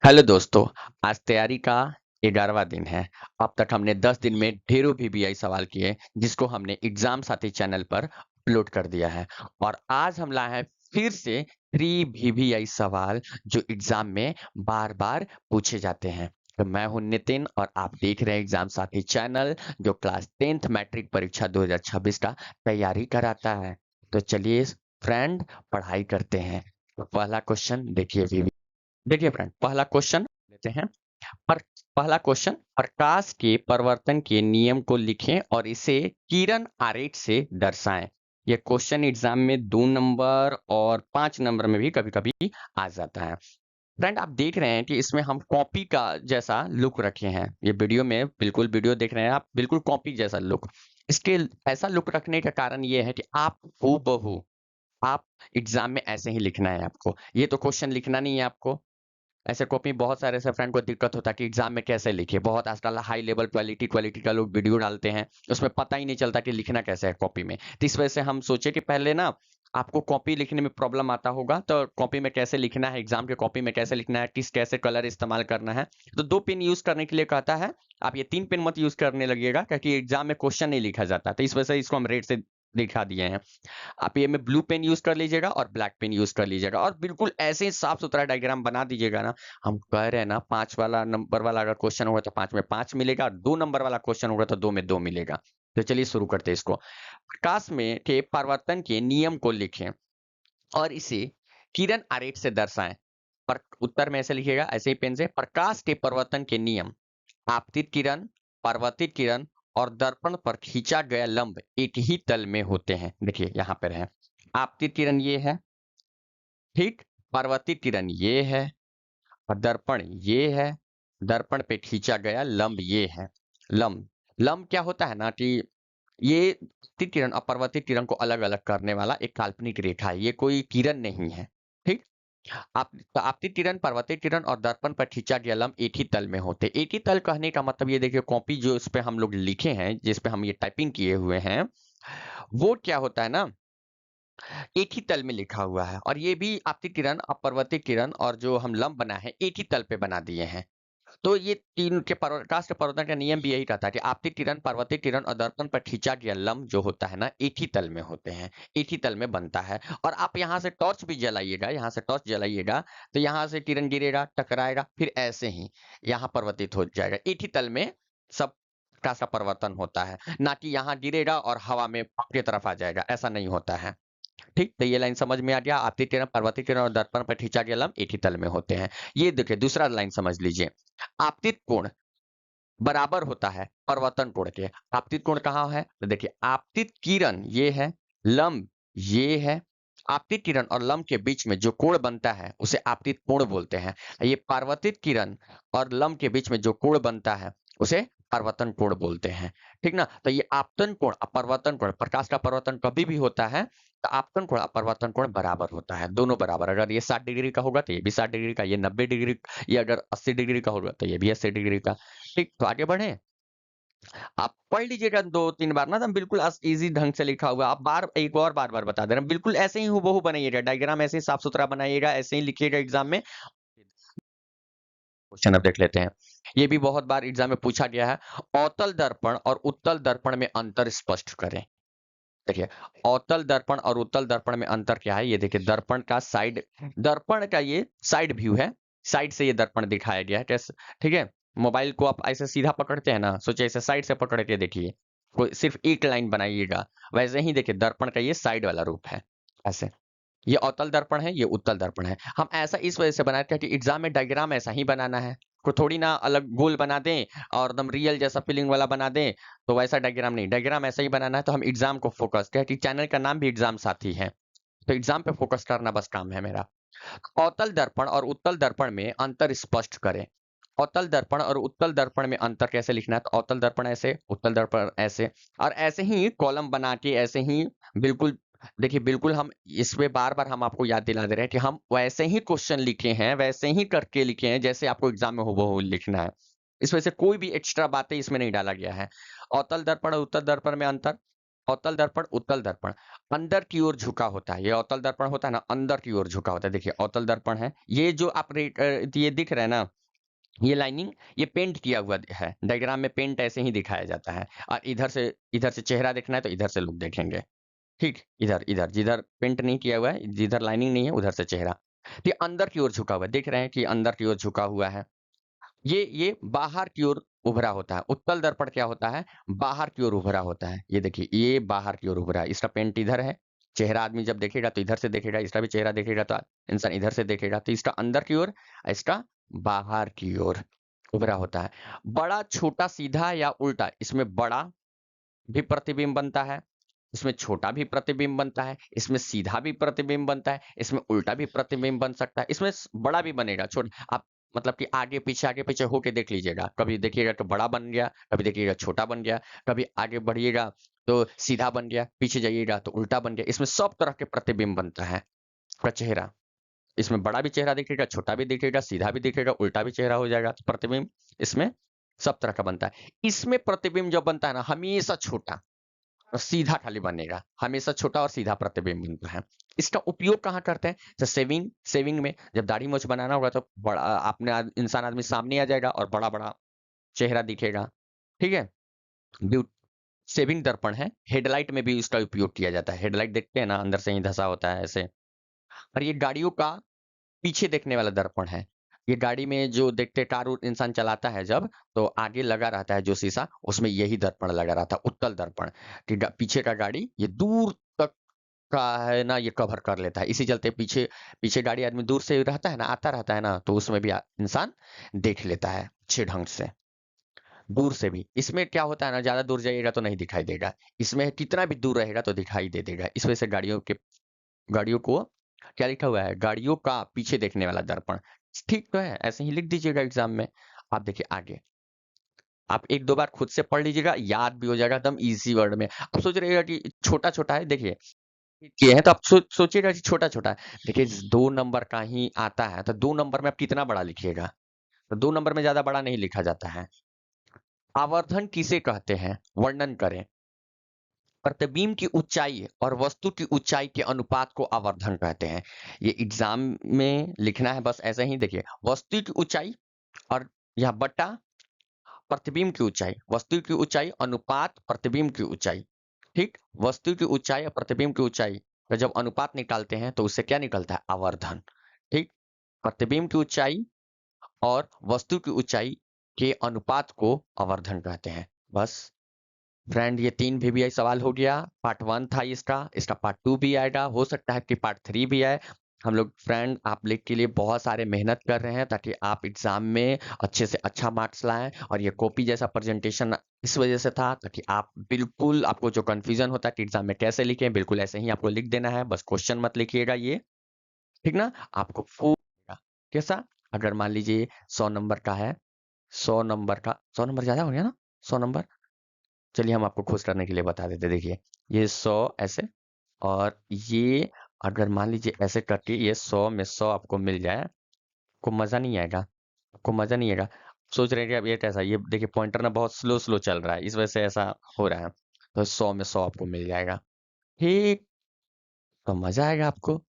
Hello दोस्तों। आज तैयारी का 11वां दिन है। अब तक हमने 10 दिन में ढेरों वीवीआई सवाल किए, जिसको हमने एग्जाम साथी चैनल पर अपलोड कर दिया है। और आज हम लाए हैं फिर से 3 वीवीआई सवाल जो एग्जाम में बार बार पूछे जाते हैं। तो मैं हूं नितिन और आप देख रहे हैं एग्जाम साथी चैनल, जो क्लास 10th मैट्रिक परीक्षा 2026 का तैयारी कराता है। तो चलिए फ्रेंड, पढ़ाई करते हैं। तो पहला क्वेश्चन देखिए फ्रेंड, पहला क्वेश्चन लेते हैं। पर पहला क्वेश्चन, प्रकाश के परिवर्तन के नियम को लिखें और इसे किरण आरेख से दर्शाएं। ये क्वेश्चन एग्जाम में 2 नंबर और 5 नंबर में भी कभी कभी आ जाता है। फ्रेंड, आप देख रहे हैं कि इसमें हम कॉपी का जैसा लुक रखे हैं। ये वीडियो में बिल्कुल वीडियो देख रहे हैं आप, बिल्कुल कॉपी जैसा लुक। इसके ऐसा लुक रखने का कारण ये है कि आप हूबहू आप एग्जाम में ऐसे ही लिखना है आपको। ये तो क्वेश्चन लिखना नहीं है आपको। ऐसे कॉपी बहुत सारे ऐसे फ्रेंड को दिक्कत होता है कि एग्जाम में कैसे लिखे। बहुत आजकल हाई लेवल क्वालिटी क्वालिटी का लोग वीडियो डालते हैं, उसमें पता ही नहीं चलता कि लिखना कैसे है कॉपी में। तो इस वजह से हम सोचे कि पहले ना, आपको कॉपी लिखने में प्रॉब्लम आता होगा, तो कॉपी में कैसे लिखना है, एग्जाम के कॉपी में कैसे लिखना है, किस कैसे कलर इस्तेमाल करना है। तो 2 पेन यूज करने के लिए कहता है। आप ये 3 पेन मत यूज करने लगिएगा, क्योंकि एग्जाम में क्वेश्चन नहीं लिखा जाता। तो इस वजह से इसको हम रेड से दिखा दिए हैं। आप ये में ब्लू पेन यूज कर लीजिएगा और ब्लैक पेन यूज कर लीजिएगा, और बिल्कुल ऐसे ही साफ सुथरा डायग्राम बना दीजिएगा ना। हम कह रहे हैं ना, 5 वाला नंबर वाला अगर क्वेश्चन होगा तो 5 में 5 मिलेगा, और 2 नंबर वाला क्वेश्चन होगा तो 2 में 2 मिलेगा। तो चलिए शुरू करते हैं इसको। प्रकाश में के परिवर्तन के नियम को लिखें और इसे किरण आरेख से दर्शाएं। पर उत्तर में ऐसे लिखिएगा, ऐसे ही पेन से, प्रकाश के परिवर्तन के नियम: आपतित किरण, परावर्तित किरण और दर्पण पर खींचा गया लंब एक ही तल में होते हैं। देखिए यहाँ पर है, आपतित किरण ये है, ठीक, परावर्तित किरण ये है, और दर्पण ये है। दर्पण पे खींचा गया लंब ये है। लंब लंब क्या होता है ना कि ये आपतित किरण और परावर्तित किरण को अलग अलग करने वाला एक काल्पनिक रेखा है, ये कोई किरण नहीं है। ठीक। आप आपतित किरण, परावर्तित किरण और दर्पण पर खींचा गया लंब एक ही तल में होते। एक ही तल कहने का मतलब, ये देखिए कॉपी जो इस पे हम लोग लिखे हैं, जिस पे हम ये टाइपिंग किए हुए हैं, वो क्या होता है ना, एक ही तल में लिखा हुआ है। और ये भी आपतित किरण, अपवर्तित किरण और जो हम लंब बना है, एक ही तल पे बना दिए हैं। तो ये तीन के प्रकाश के परिवर्तन का नियम भी यही कहता है कि आपतित किरण, परावर्तित किरण और दर्पण पर खींचा गया लंब जो होता है ना, एक ही तल में होते हैं, एक ही तल में बनता है। और आप यहाँ से टॉर्च भी जलाइएगा, यहाँ से टॉर्च जलाइएगा, तो यहाँ से किरण गिरेगा, टकराएगा, फिर ऐसे ही यहाँ परिवर्तित हो जाएगा। एक ही तल में सब प्रकाश का परिवर्तन होता है, ना कि यहाँ गिरेगा और हवा में आपकी तरफ आ जाएगा, ऐसा नहीं होता है। ठीक, तो ये लाइन समझ में आ गया। आपतित किरण, परावर्तित किरण और दर्पण पर खींचा गया लंब एक ही तल में होते हैं। ये देखिए दूसरा लाइन समझ लीजिए। आपतित कोण बराबर होता है परावर्तन कोण के। आपतित कोण कहाँ है, तो देखिए, आपतित किरण ये है, लंब ये है। आपतित किरण और लंब के बीच में जो कोण बनता है उसे आपतित कोण बोलते हैं। ये परावर्तित किरण और लंब के बीच में जो कोण बनता है उसे परावर्तन कोण बोलते हैं। ठीक ना। तो ये आपतन कोण, अपवर्तन कोण, प्रकाश का परिवर्तन कभी भी होता है तो आपतन कोण अपवर्तन कोण बराबर होता है, दोनों बराबर। अगर ये 60 डिग्री का होगा तो ये भी 60 डिग्री का, ये 90 डिग्री, ये अगर 80 डिग्री का होगा तो ये भी 80 डिग्री का। ठीक, तो आगे बढ़े। आप पढ़ लीजिएगा 2-3 बार ना, तो बिल्कुल इजी ढंग से लिखा हुआ है। आप एक और बार बता दे रहे हैं, बिल्कुल ऐसे ही हूबहू बनाइएगा, डायग्राम ऐसे ही साफ सुथरा बनाइएगा, ऐसे ही लिखिएगा एग्जाम में। क्वेश्चन अब देख लेते हैं। ये भी बहुत बार एग्जाम में पूछा गया है। अवतल दर्पण और उत्तल दर्पण में अंतर स्पष्ट करें। देखिए, अवतल दर्पण और उत्तल दर्पण में अंतर क्या है, ये देखिए, दर्पण का साइड, दर्पण का ये साइड व्यू है, साइड से ये दर्पण दिखाया गया है कैसे। ठीक है, मोबाइल को आप ऐसे सीधा पकड़ते हैं ना, सोचिए ऐसे साइड से पकड़ के देखिए, कोई सिर्फ एक लाइन बनाइएगा। वैसे ही देखिए, दर्पण का ये साइड वाला रूप है, ऐसे। ये अवतल दर्पण है, ये उत्तल दर्पण है। हम ऐसा इस वजह से बनाते हैं कि एग्जाम में डायग्राम ऐसा ही बनाना है, को थोड़ी ना अलग गोल बना दें और एकदम रियल जैसा फीलिंग वाला बना दें। तो वैसा डायग्राम नहीं, डायग्राम ऐसा ही बनाना है। तो हम एग्जाम को फोकस करें कि चैनल का नाम भी एग्जाम साथी है, तो एग्जाम पे फोकस करना बस काम है मेरा। अवतल दर्पण और उत्तल दर्पण में अंतर स्पष्ट करें। अवतल दर्पण और उत्तल दर्पण में अंतर कैसे लिखना है, तो अवतल दर्पण ऐसे, उत्तल दर्पण ऐसे, और ऐसे ही कॉलम बना के ऐसे ही, बिल्कुल। देखिए, बिल्कुल हम इसमें बार बार हम आपको याद दिला दे रहे हैं कि हम वैसे ही क्वेश्चन लिखे हैं, वैसे ही करके लिखे हैं जैसे आपको एग्जाम में हूबहू लिखना है। इस वजह से कोई भी एक्स्ट्रा बातें इसमें नहीं डाला गया है। अवतल दर्पण और उत्तल दर्पण में अंतर: अवतल दर्पण, उत्तल दर्पण अंदर की ओर झुका होता है। ये अवतल दर्पण होता है ना, अंदर की ओर झुका होता है। देखिए अवतल दर्पण है, ये जो आप ये दिख रहा है ना, ये लाइनिंग ये पेंट किया हुआ है। डायग्राम में पेंट ऐसे ही दिखाया जाता है। और इधर से चेहरा देखना है तो इधर से लोग देखेंगे। ठीक, इधर इधर जिधर पेंट नहीं किया हुआ है, जिधर लाइनिंग नहीं है, उधर से चेहरा। तो ये अंदर की ओर झुका हुआ है, देख रहे हैं कि अंदर की ओर झुका हुआ है। ये बाहर की ओर उभरा होता है। उत्तल दर्पण क्या होता है? बाहर की ओर उभरा होता है। ये देखिए, ये बाहर की ओर उभरा है। इसका पेंट इधर है। चेहरा आदमी जब देखेगा तो इधर से देखेगा, इसका भी चेहरा देखेगा तो इंसान इधर से देखेगा। तो इसका अंदर की ओर, इसका बाहर की ओर उभरा होता है। बड़ा, छोटा, सीधा या उल्टा, इसमें बड़ा भी प्रतिबिंब बनता है, इसमें छोटा भी प्रतिबिंब बनता है, इसमें सीधा भी प्रतिबिंब बनता है, इसमें उल्टा भी प्रतिबिंब बन सकता है, इसमें बड़ा भी बनेगा। आप मतलब कि आगे पीछे होके देख लीजिएगा। कभी देखिएगा तो बड़ा बन गया, कभी देखिएगा छोटा बन गया, कभी आगे बढ़िएगा तो सीधा बन गया, पीछे जाइएगा तो उल्टा बन गया। इसमें सब तरह के प्रतिबिंब बनता है का चेहरा। इसमें बड़ा भी चेहरा दिखेगा, छोटा भी दिखेगा, सीधा भी दिखेगा, उल्टा भी चेहरा हो जाएगा। प्रतिबिंब इसमें सब तरह का बनता है। इसमें प्रतिबिंब जब बनता है ना, हमेशा छोटा और सीधा खाली बनेगा। हमेशा छोटा और सीधा प्रतिबिंब बनता है। इसका उपयोग कहाँ करते हैं? तो सेविंग में जब दाढ़ी मूंछ बनाना होगा तो बड़ा इंसान आदमी सामने आ जाएगा और बड़ा-बड़ा चेहरा दिखेगा। ठीक है? ब्यू सेविंग दर्पण है। हेडलाइट में भी इसका उपयोग किया जाता है। हेडलाइट देखते हैं ना, अंदर से ही धँसा होता है ऐसे। और ये गाड़ियों का पीछे देखने वाला दर्पण है। ये गाड़ी में जो देखते कार इंसान चलाता है जब, तो आगे लगा रहता है जो शीशा, उसमें यही दर्पण लगा रहता है, उत्तल दर्पण। कि पीछे का गाड़ी ये दूर तक का है ना, ये कवर कर लेता है। इसी चलते पीछे पीछे गाड़ी आदमी दूर से रहता है ना, आता रहता है ना, तो उसमें भी इंसान देख लेता है अच्छे ढंग से, दूर से भी। इसमें क्या होता है ना, ज्यादा दूर जाइएगा तो नहीं दिखाई देगा। इसमें कितना भी दूर रहेगा तो दिखाई दे देगा। इस वजह से गाड़ियों को क्या लिखा हुआ है? गाड़ियों का पीछे देखने वाला दर्पण। ठीक तो है, ऐसे ही लिख दीजिएगा एग्जाम में। आप देखिए आगे, आप एक दो बार खुद से पढ़ लीजिएगा, याद भी हो जाएगा एकदम इजी वर्ड में। आप सोच रहिएगा कि छोटा छोटा है, देखिए ये है तो आप सोचिएगा कि छोटा छोटा है। देखिए 2 नंबर का ही आता है, तो 2 नंबर में आप कितना बड़ा लिखिएगा? तो 2 नंबर में ज्यादा बड़ा नहीं लिखा जाता है। आवर्धन किसे कहते हैं? वर्णन करें। प्रतिबिंब की ऊंचाई और वस्तु की ऊंचाई के अनुपात को आवर्धन कहते हैं। ये एग्जाम में लिखना है, बस ऐसे ही। देखिए वस्तु की ऊंचाई और यह बट्टा प्रतिबिंब की ऊंचाई, वस्तु की ऊंचाई अनुपात प्रतिबिंब की ऊंचाई। ठीक, वस्तु की ऊंचाई और प्रतिबिंब की ऊंचाई का जब अनुपात निकालते हैं तो उससे क्या निकलता है? आवर्धन। ठीक, प्रतिबिंब की ऊंचाई और वस्तु की ऊंचाई के अनुपात को आवर्धन कहते हैं। बस फ्रेंड, ये 3 वीवीआई सवाल हो गया। पार्ट 1 था इसका पार्ट 2 भी आएगा, हो सकता है कि पार्ट 3 भी आए। हम लोग फ्रेंड आप लोग के लिए बहुत सारे मेहनत कर रहे हैं ताकि आप एग्जाम में अच्छे से अच्छा मार्क्स लाएं। और ये कॉपी जैसा प्रेजेंटेशन इस वजह से था ताकि आप बिल्कुल, आपको जो कंफ्यूजन होता है कि एग्जाम में कैसे लिखें, बिल्कुल ऐसे ही आपको लिख देना है। बस क्वेश्चन मत लिखिएगा ये, ठीक ना? आपको फुल कैसा, अगर मान लीजिए 100 नंबर का है, 100 नंबर ज्यादा हो गया ना, 100 नंबर। चलिए हम आपको खुश करने के लिए बता देते। देखिए ये 100 ऐसे, और ये अगर मान लीजिए ऐसे करके ये 100 में 100 आपको मिल जाए, आपको मजा नहीं आएगा। आपको मजा नहीं आएगा। सोच रहे हैं कि अब ये कैसा, ये देखिए पॉइंटर ना बहुत स्लो स्लो चल रहा है, इस वजह से ऐसा हो रहा है। तो 100 में 100 आपको मिल जाएगा। ठीक, तो मजा आएगा आपको।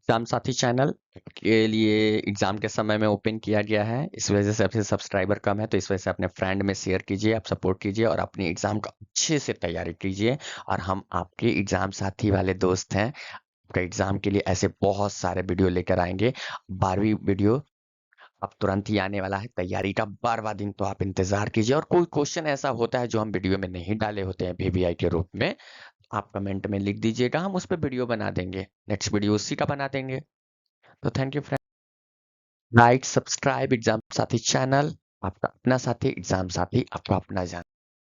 एग्जाम साथी चैनल के लिए एग्जाम के समय में ओपन किया गया है, इस वजह से आपसे सब्सक्राइबर कम है, तो इस वजह से अपने फ्रेंड में शेयर कीजिए, आप सपोर्ट कीजिए और अपनी एग्जाम का अच्छे से तैयारी कीजिए। और हम आपके एग्जाम साथी वाले दोस्त हैं। आपका एग्जाम के लिए ऐसे बहुत सारे वीडियो लेकर आएंगे। 12वीं वीडियो अब तुरंत ही आने वाला है। तैयारी का 12वां दिन, तो आप इंतजार कीजिए। और कोई क्वेश्चन ऐसा होता है जो हम वीडियो में नहीं डाले होते हैं वीवीआई के रूप में, आप कमेंट में लिख दीजिएगा, हम उस पर वीडियो बना देंगे। नेक्स्ट वीडियो उसी का बना देंगे। तो thank you friend. Like, subscribe exam साथी चैनल। आपका अपना साथी, एग्जाम साथी आपका अपना जान।